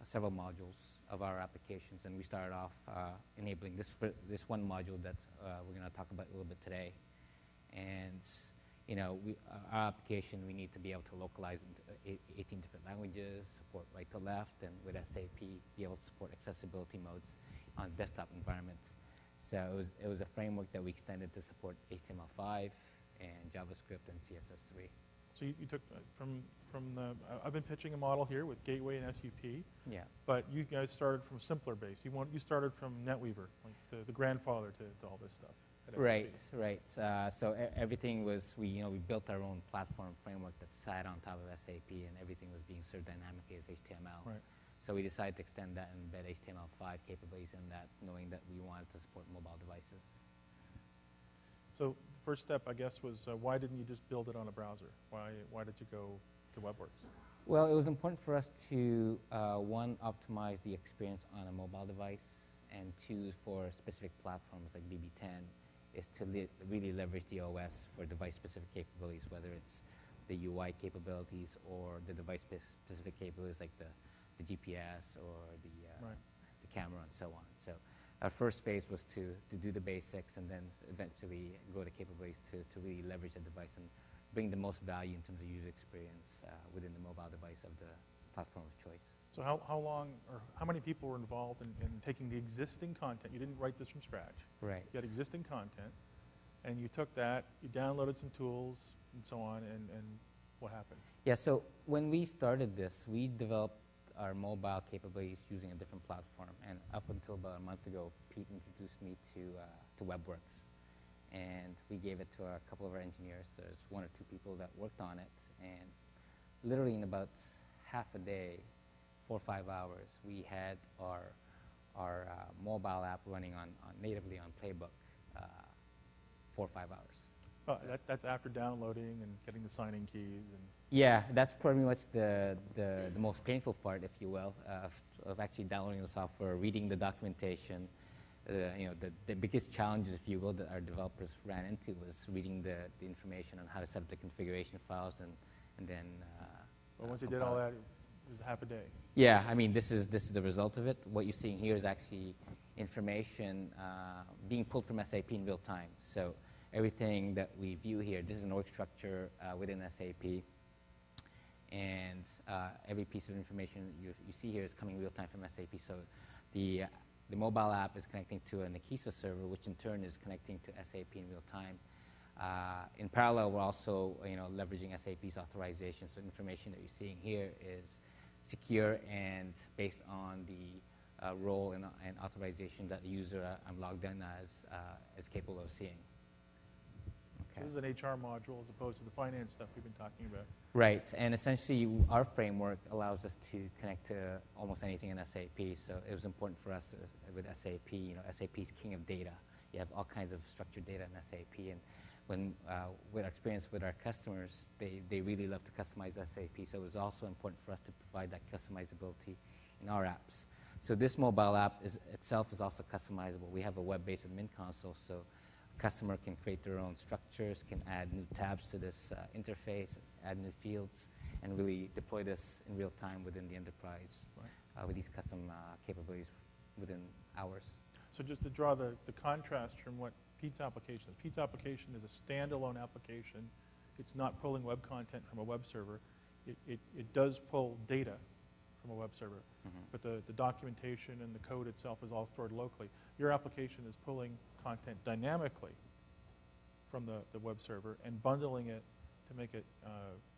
several modules of our applications, and we started off enabling this one module that we're going to talk about a little bit today. And our application, we need to be able to localize into 18 different languages, support right to left, and with SAP, be able to support accessibility modes on desktop environments. So it was a framework that we extended to support HTML5 and JavaScript and CSS3. So you took from the, I've been pitching a model here with Gateway and SUP. Yeah. But you guys started from simpler base. You started from NetWeaver, like the grandfather to all this stuff. Right. So everything was, we built our own platform framework that sat on top of SAP, and everything was being served dynamically as HTML. Right. So we decided to extend that and embed HTML5 capabilities in that, knowing that we wanted to support mobile devices. So the first step, I guess, was why didn't you just build it on a browser? Why did you go to WebWorks? Well, it was important for us to, one, optimize the experience on a mobile device, and two, for specific platforms like BB10, is to really leverage the OS for device-specific capabilities, whether it's the UI capabilities or the device-specific capabilities like the GPS or Right. the camera and so on. So our first phase was to do the basics and then eventually grow the capabilities to really leverage the device and bring the most value in terms of user experience within the mobile device of the platform of choice. So how long or how many people were involved in taking the existing content? You didn't write this from scratch. Right. You had existing content, and you took that, you downloaded some tools and so on, and what happened? Yeah, so when we started this, we developed our mobile capabilities using a different platform. And up until about a month ago, Pete introduced me to WebWorks. And we gave it to a couple of our engineers. There's one or two people that worked on it. And literally in about half a day, 4 or 5 hours, we had our mobile app running natively on PlayBook 4 or 5 hours. Oh, that's after downloading and getting the signing keys and. Yeah, that's pretty much the most painful part, if you will, of actually downloading the software, reading the documentation. The biggest challenges, if you will, that our developers ran into was reading the information on how to set up the configuration files and then. Well, once you did all that, it was half a day. Yeah, I mean, this is the result of it. What you're seeing here is actually information being pulled from SAP in real time. So everything that we view here, this is an org structure within SAP. And every piece of information you see here is coming real time from SAP. So the mobile app is connecting to a Nikisa server, which in turn is connecting to SAP in real time. In parallel, we're also leveraging SAP's authorization. So information that you're seeing here is secure and based on the role and authorization that the user I'm logged in as is capable of seeing. Okay. This is an HR module as opposed to the finance stuff we've been talking about. Right, and essentially our framework allows us to connect to almost anything in SAP. So it was important for us with SAP. SAP's king of data. You have all kinds of structured data in SAP, and when with our experience with our customers, they really love to customize SAP. So it was also important for us to provide that customizability in our apps. So this mobile app itself is also customizable. We have a web-based admin console, so a customer can create their own structures, can add new tabs to this interface, add new fields, and really deploy this in real time within the enterprise with these custom capabilities within hours. So just to draw the contrast from what Pete's application is. Pete's application is a standalone application. It's not pulling web content from a web server. It does pull data from a web server, but the documentation and the code itself is all stored locally. Your application is pulling content dynamically from the web server and bundling it to make it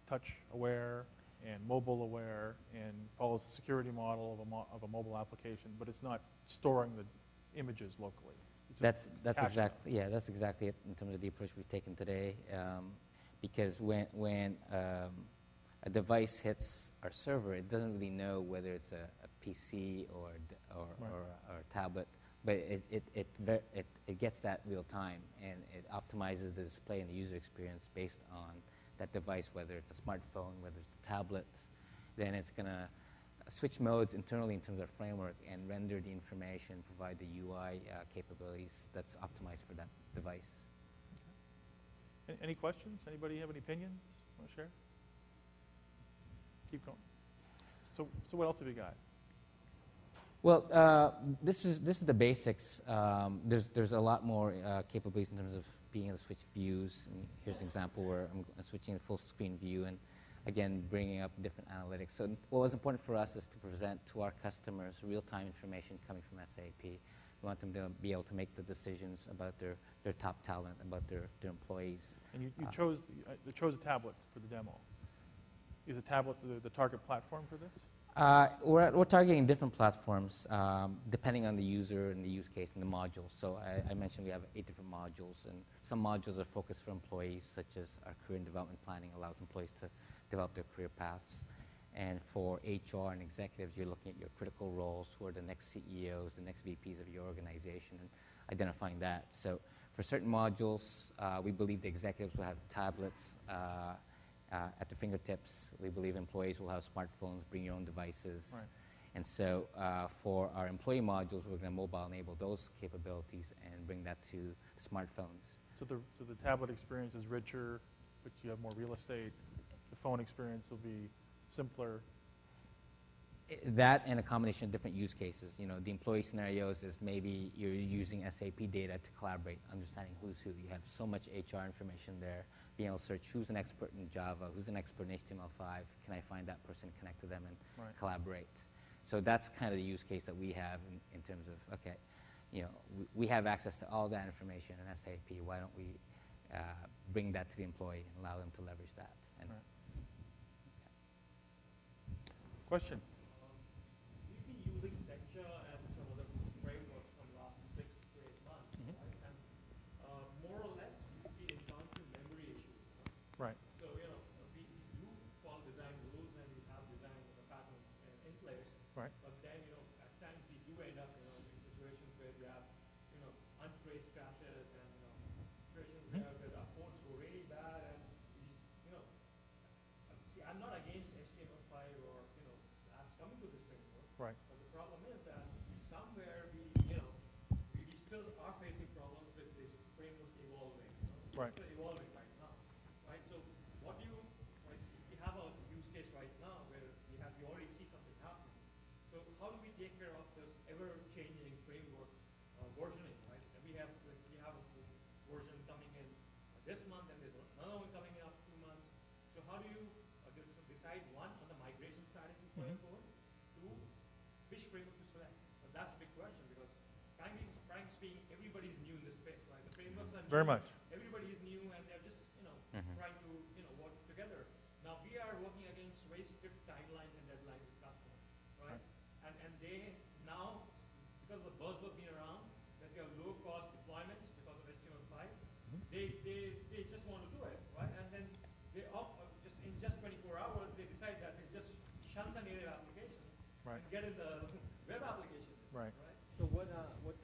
touch aware and mobile aware and follows the security model of a mobile application, but it's not storing the images locally. That's exactly it in terms of the approach we've taken today. Because when a device hits our server, it doesn't really know whether it's a PC or a tablet, but it gets that real time, and it optimizes the display and the user experience based on that device, whether it's a smartphone, whether it's a tablet. Then it's going to switch modes internally in terms of framework and render the information, provide the UI capabilities that's optimized for that device. Okay. Any questions? Anybody have any opinions? Want to share? Keep going. So what else have you got? Well, this is the basics. There's a lot more capabilities in terms of being able to switch views. And here's an example where I'm switching to full screen view and again bringing up different analytics. So what was important for us is to present to our customers real-time information coming from SAP. We want them to be able to make the decisions about their top talent, about their employees. And you chose a tablet for the demo. Is a tablet the target platform for this? We're targeting different platforms depending on the user and the use case and the modules. So I mentioned we have 8 different modules, and some modules are focused for employees, such as our career and development planning allows employees to develop their career paths. And for HR and executives, you're looking at your critical roles, who are the next CEOs, the next VPs of your organization, and identifying that. So for certain modules, we believe the executives will have tablets at their fingertips. We believe employees will have smartphones, bring your own devices. Right. And so for our employee modules, we're going to mobile enable those capabilities and bring that to smartphones. So the tablet experience is richer, but you have more real estate. the phone experience will be simpler. That and a combination of different use cases. You know, the employee scenarios is maybe you're using SAP data to collaborate, understanding who's who. You have so much HR information there, being able to search who's an expert in Java, who's an expert in HTML5. Can I find that person, connect to them, and collaborate? So that's kind of the use case that we have in terms of, okay, you know, we have access to all that information in SAP. Why don't we bring that to the employee and allow them to leverage that? And Question? We've been using Secture and some other frameworks from last 6 to 8 months, right? And more or less, we've been encountering memory issues. Right. So, you know, we do follow design rules and we have design patterns in place. Right. But then, you know, at times we do end up, you know, in situations where we have, you know, untraced crashes and, you know, situations where the codes go really bad and we, you know, see, I'm not against HTML5 or, you know, apps coming to this framework. Right. But the problem is that somewhere we, you know, we still are facing problems with this framework evolving. You know? Right. It's still evolving right now, right? So what do you, right? We have a use case right now where we already see something happening. So how do we take care of this ever-changing framework versioning, right? And we have a version coming in this month, and there's another one coming in after 2 months. So how do you decide one on the migration strategy going forward? Two, which framework to select? So that's a big question because frankly speaking, everybody's new in this space, right? The frameworks are new. Very much. Everybody is new, and they're just, you know, trying to, you know, work together. Now we are working against very strict timelines and deadlines with customers, right? And they now, because of the buzzword being around, that they have low cost deployments because of HTML5, they just want to do it, right? And then they in just 24 hours they decide that they just shun the native applications and get in the web applications, right? So what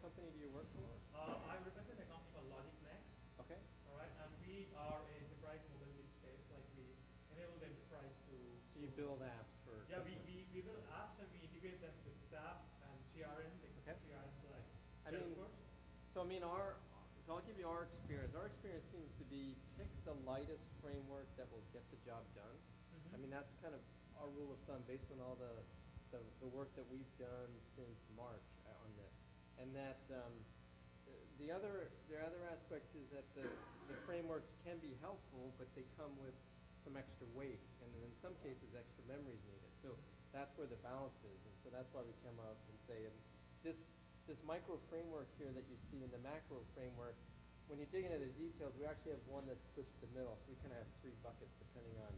company do you work for? I represent a company called Logic Next. Okay. All right, and we are in enterprise mobility space, like we enable the enterprise to. So you build apps for. Yeah, we build apps and we integrate them with SAP and CRM, like CRM like Salesforce. So I'll give you our experience. Our experience seems to be pick the lightest framework that will get the job done. I mean, that's kind of our rule of thumb based on all the work that we've done since March on this. And that the other aspect is that the frameworks can be helpful, but they come with some extra weight, and in some cases, extra memory is needed. So that's where the balance is, and so that's why we come up and say, this micro framework here that you see in the macro framework, when you dig into the details, we actually have one that splits the middle. So we kind of have 3 buckets depending on,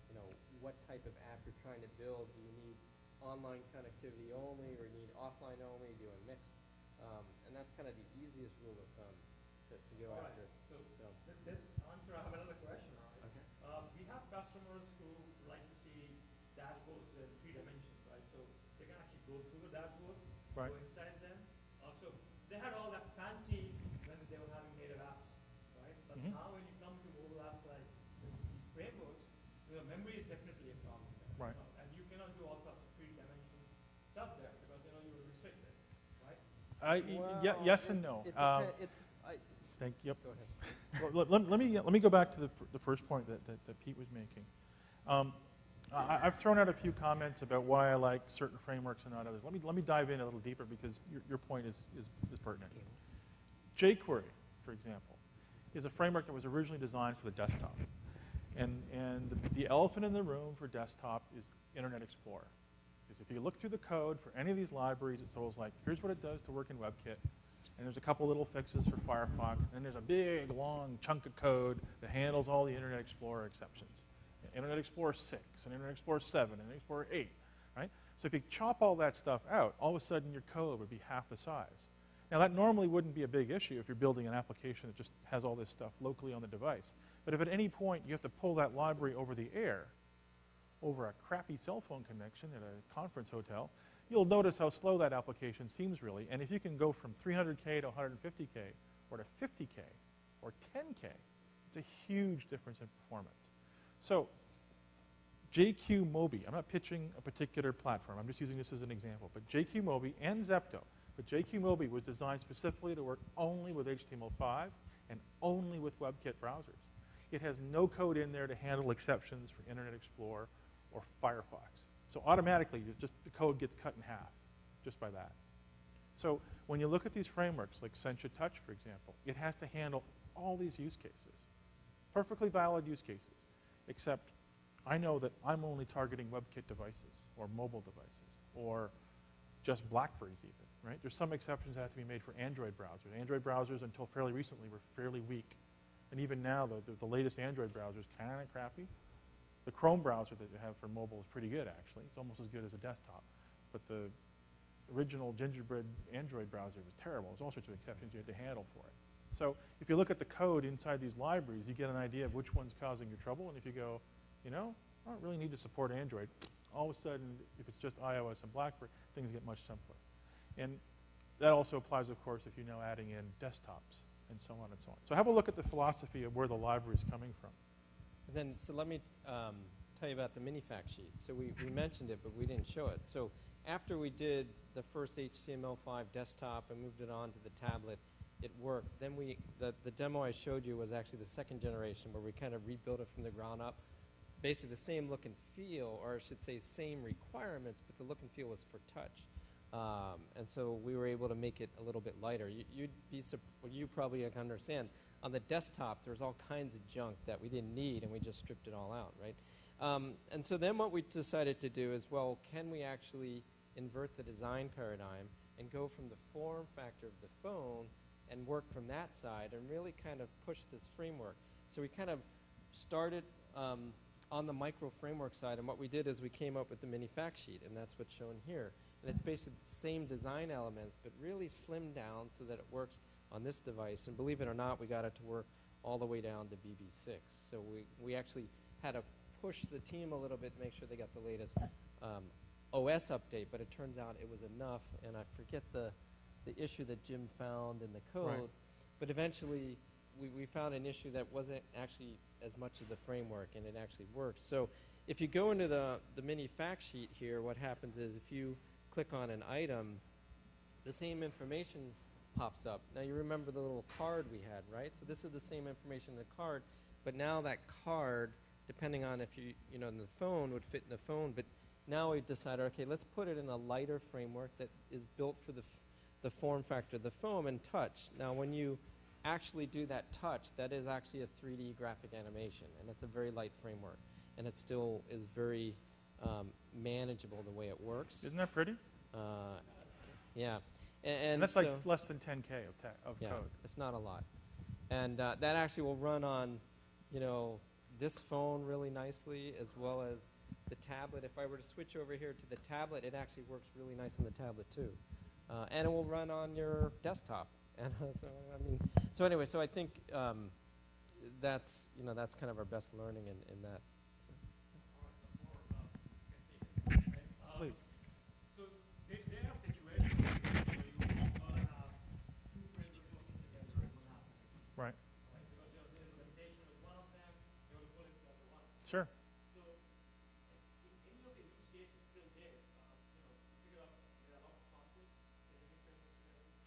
you know, what type of app you're trying to build. Do you need online connectivity only, or you need offline only? Do you want mixed? And that's kind of the easiest rule of thumb to go after. So this answer, I have another question. Right? Okay. We have customers who like to see dashboards in 3 dimensions, right? So they can actually go through the dashboard, go inside them. So they had all that fancy when they were having native apps, right? But now when you come to mobile apps like these frameworks, you know, memory is definitely a problem there. Right. You know, and you cannot do all sorts of 3-dimensional stuff there because, you know, you're restricted, right? Yes and no. Thank you. Yep. Go ahead. Well, let me go back to the first point that Pete was making. I've thrown out a few comments about why I like certain frameworks and not others. Let me dive in a little deeper because your point is pertinent. jQuery, for example, is a framework that was originally designed for the desktop. And the elephant in the room for desktop is Internet Explorer. Because if you look through the code for any of these libraries, it's always like, here's what it does to work in WebKit. And there's a couple little fixes for Firefox. And then there's a big, long chunk of code that handles all the Internet Explorer exceptions. Internet Explorer 6, and Internet Explorer 7, and Internet Explorer 8, right? So if you chop all that stuff out, all of a sudden your code would be half the size. Now that normally wouldn't be a big issue if you're building an application that just has all this stuff locally on the device. But if at any point you have to pull that library over the air, over a crappy cell phone connection at a conference hotel, you'll notice how slow that application seems really. And if you can go from 300K to 150K, or to 50K, or 10K, it's a huge difference in performance. So JQ Mobi, I'm not pitching a particular platform, I'm just using this as an example, but JQ Mobi and Zepto, but JQ Mobi was designed specifically to work only with HTML5 and only with WebKit browsers. It has no code in there to handle exceptions for Internet Explorer or Firefox. So automatically, the code gets cut in half just by that. So when you look at these frameworks, like Sencha Touch, for example, it has to handle all these use cases, perfectly valid use cases, except I know that I'm only targeting WebKit devices or mobile devices or just BlackBerries even, right? There's some exceptions that have to be made for Android browsers. Android browsers, until fairly recently, were fairly weak. And even now, the latest Android browser is kind of crappy. The Chrome browser that you have for mobile is pretty good, actually. It's almost as good as a desktop. But the original gingerbread Android browser was terrible. There's all sorts of exceptions you had to handle for it. So if you look at the code inside these libraries, you get an idea of which one's causing your trouble. And if you go, you know, I don't really need to support Android, all of a sudden, if it's just iOS and BlackBerry, things get much simpler. And that also applies, of course, if you're now adding in desktops and so on and so on. So have a look at the philosophy of where the library is coming from. Then, so let me tell you about the mini fact sheet. So we mentioned it, but we didn't show it. So after we did the first HTML5 desktop and moved it on to the tablet, it worked. Then the demo I showed you was actually the second generation, where we kind of rebuilt it from the ground up. Basically the same look and feel, or I should say same requirements, but the look and feel was for touch. And so we were able to make it a little bit lighter. You probably understand, on the desktop there's all kinds of junk that we didn't need, and we just stripped it all out, right? And so then what we decided to do is, well, can we actually invert the design paradigm and go from the form factor of the phone and work from that side and really kind of push this framework. So we kind of started on the micro framework side, and what we did is we came up with the mini fact sheet, and that's what's shown here. And it's basically the same design elements, but really slimmed down so that it works on this device. And believe it or not, we got it to work all the way down to BB6. So we actually had to push the team a little bit to make sure they got the latest OS update, but it turns out it was enough, and I forget the issue that Jim found in the code, Right. But eventually we found an issue that wasn't actually as much of the framework, and it actually worked. So if you go into the mini fact sheet here, what happens is if you click on an item, the same information pops up. Now you remember the little card we had, right? So this is the same information in the card, but now that card, depending on if you know, in the phone, would fit in the phone, but now we've decided, okay, let's put it in a lighter framework that is built for the form factor of the phone and touch. Now when you actually do that touch, that is actually a 3D graphic animation, and it's a very light framework, and it still is very manageable the way it works. Isn't that pretty? Yeah. And that's so, like less than 10K of yeah, code. it's not a lot. And that actually will run on, you know, this phone really nicely, as well as the tablet. If I were to switch over here to the tablet, it actually works really nice on the tablet too. And it will run on your desktop. And so anyway, so I think that's kind of our best learning in that. Please. So there are situations where you have two frameworks working together and one happens. Right. Right? Because there is a limitation with one of them, you want to pull it to the other one. Sure. So in any of the use cases still there, you figure out there are a lot of conflicts in the frameworks together.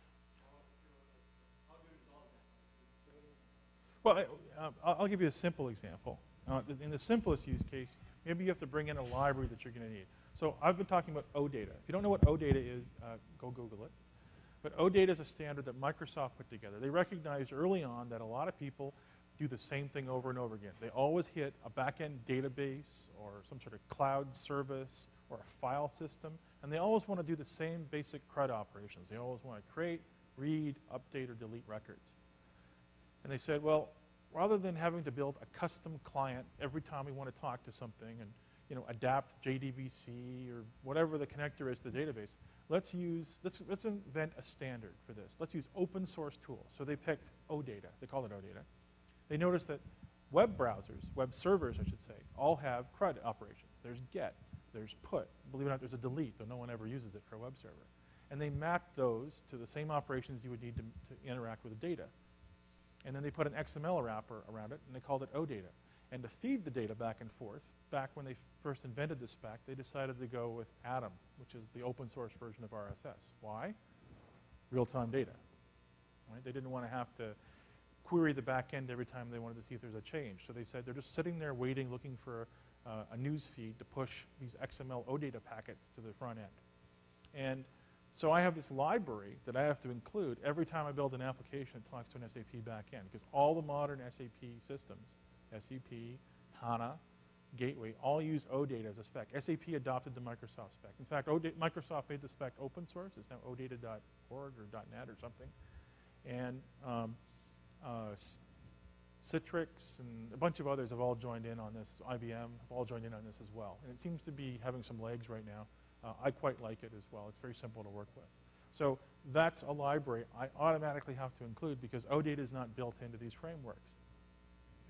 How do you resolve that? Well, I'll give you a simple example. In the simplest use case, maybe you have to bring in a library that you're going to need. So I've been talking about OData. If you don't know what OData is, go Google it. But OData is a standard that Microsoft put together. They recognized early on that a lot of people do the same thing over and over again. They always hit a back-end database or some sort of cloud service or a file system, and they always want to do the same basic CRUD operations. They always want to create, read, update, or delete records. And they said, well, rather than having to build a custom client every time we want to talk to something and adapt JDBC or whatever the connector is to the database, let's invent a standard for this. Let's use open source tools. So they picked OData. They called it OData. They noticed that web browsers, web servers, I should say, all have CRUD operations. There's get, there's put. Believe it or not, there's a delete, though no one ever uses it for a web server. And they mapped those to the same operations you would need to interact with the data. And then they put an XML wrapper around it, and they called it OData. And to feed the data back and forth, back when they first invented the spec, they decided to go with Atom, which is the open source version of RSS. Why? Real-time data. Right? They didn't want to have to query the back end every time they wanted to see if there's a change. So they said they're just sitting there waiting, looking for a news feed to push these XML OData packets to the front end. And so I have this library that I have to include every time I build an application that talks to an SAP backend, because all the modern SAP systems, SAP, HANA, Gateway, all use OData as a spec. SAP adopted the Microsoft spec. In fact, Microsoft made the spec open source. It's now odata.org or .net or something. And Citrix and a bunch of others have all joined in on this. IBM have all joined in on this as well. And it seems to be having some legs right now. I quite like it as well. It's very simple to work with. So that's a library I automatically have to include because OData is not built into these frameworks,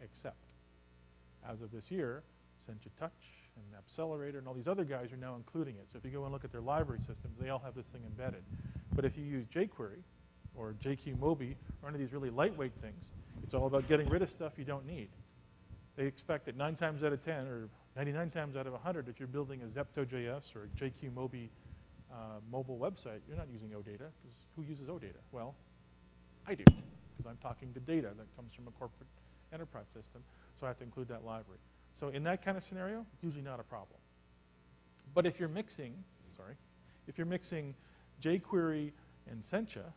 except as of this year, Sencha Touch and Accelerator and all these other guys are now including it. So if you go and look at their library systems, they all have this thing embedded. But if you use jQuery or JQMobi or any of these really lightweight things, it's all about getting rid of stuff you don't need. They expect that 9 times out of 10 or 99 times out of 100, if you're building a Zepto.js or a JQMobi mobile website, you're not using OData, because who uses OData? Well, I do, because I'm talking to data that comes from a corporate enterprise system, so I have to include that library. So in that kind of scenario, it's usually not a problem. But if you're mixing, if you're mixing jQuery and Sencha,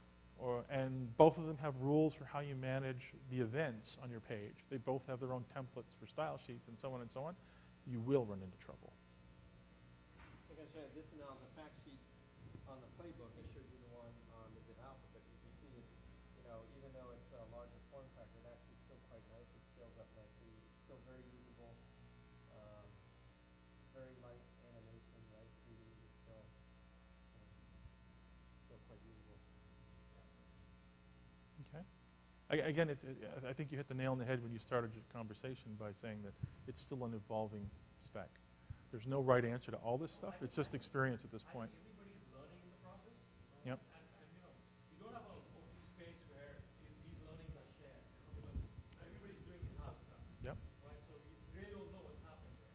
and both of them have rules for how you manage the events on your page, they both have their own templates for style sheets and so on, you will run into trouble. So I can show you this now, the fact sheet on the playbook. I showed you the one on the dev alpha, but you can see it, even though it's a larger form factor, it's actually still quite nice. It scales up nicely. It's still very usable, very light animation, right? 3D is still quite usable. Okay. Again, I think you hit the nail on the head when you started your conversation by saying that it's still an evolving spec. There's no right answer to all this stuff. It's just experience at this point. Everybody is learning in the process. Yep. And you don't have an open space where these learnings are shared. Because everybody's doing in-house stuff. Yep. Right. So we really don't know what's happening there.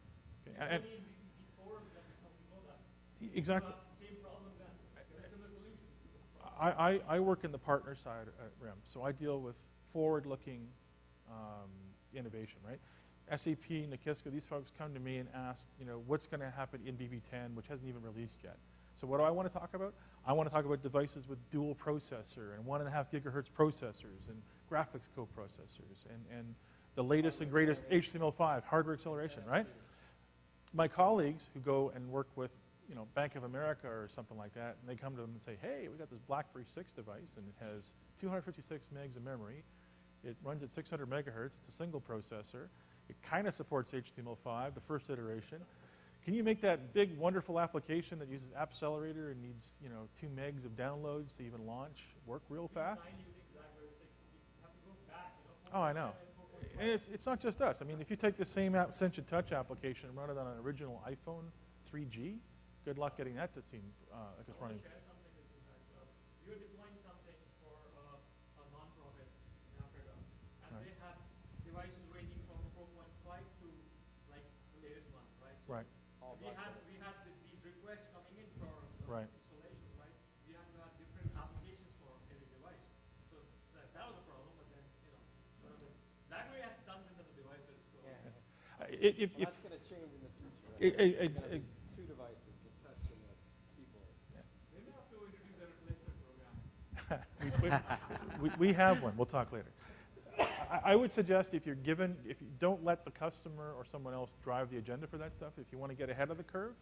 Okay. It's only in these forums that we come to know that. Exactly. You have the same problem then. There are similar solutions. I work in the partner side at RIM, so I deal with forward-looking innovation, right? SAP, Nakiska, these folks come to me and ask, what's going to happen in BB10, which hasn't even released yet. So what do I want to talk about? I want to talk about devices with dual processor and 1.5 gigahertz processors and graphics co-processors and the latest and greatest HTML5, hardware acceleration, right? My colleagues who go and work with Bank of America or something like that, and they come to them and say, hey, we got this BlackBerry 6 device, and it has 256 megs of memory. It runs at 600 megahertz. It's a single processor. It kind of supports HTML5, the first iteration. Can you make that big, wonderful application that uses Accelerator and needs 2 megs of downloads to even launch work real fast? Oh, I know. And it's not just us. I mean, if you take the same Sencha Touch application and run it on an original iPhone 3G, good luck getting that to seem like it's running. Share something with you guys. We were deploying something for a non-profit in Africa, and Right. they had devices ranging from 4.5 to like the latest one, right? So Right. we had these requests coming in for Right. installation, right? We had to have different applications for every device. So that was a problem, but then BlackBerry has tons of devices. So If That's going to change in the future. Right? It's gonna be 2 devices, the touch and the keyboard. maybe have to introduce a replacement program. we have one. We'll talk later. I would suggest if you don't let the customer or someone else drive the agenda for that stuff, if you want to get ahead of the curve,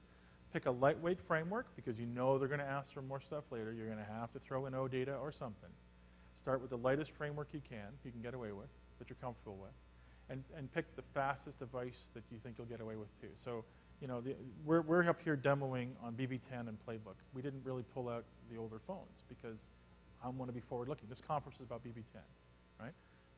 pick a lightweight framework because you know they're going to ask for more stuff later. You're going to have to throw in OData or something. Start with the lightest framework you can get away with, that you're comfortable with, and pick the fastest device that you think you'll get away with too. So, we're up here demoing on BB10 and PlayBook. We didn't really pull out the older phones because I want to be forward-looking. This conference is about BB10, right?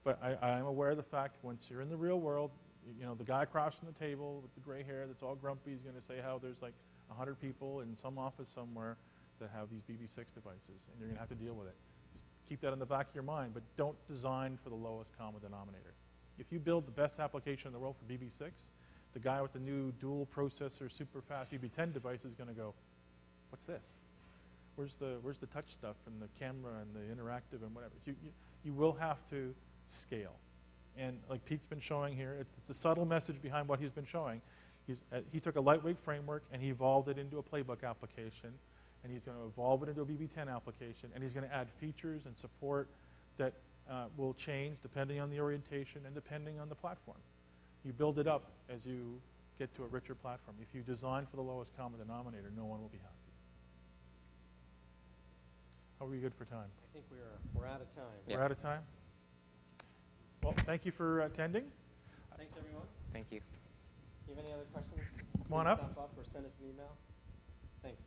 But I'm aware of the fact once you're in the real world, the guy across from the table with the gray hair that's all grumpy is going to say how there's like 100 people in some office somewhere that have these BB6 devices, and you're going to have to deal with it. Just keep that in the back of your mind, but don't design for the lowest common denominator. If you build the best application in the world for BB6, the guy with the new dual processor, super fast BB10 device is going to go, what's this? Where's the touch stuff and the camera and the interactive and whatever? You will have to scale. And like Pete's been showing here, it's the subtle message behind what he's been showing. He took a lightweight framework and he evolved it into a playbook application, and he's going to evolve it into a BB10 application, and he's going to add features and support that will change depending on the orientation and depending on the platform. You build it up as you get to a richer platform. If you design for the lowest common denominator, no one will be happy. How are we good for time? I think we're out of time. We're out of time? Well, thank you for attending. Thanks, everyone. Thank you. You have any other questions? Come on Please up. Stop up or send us an email. Thanks.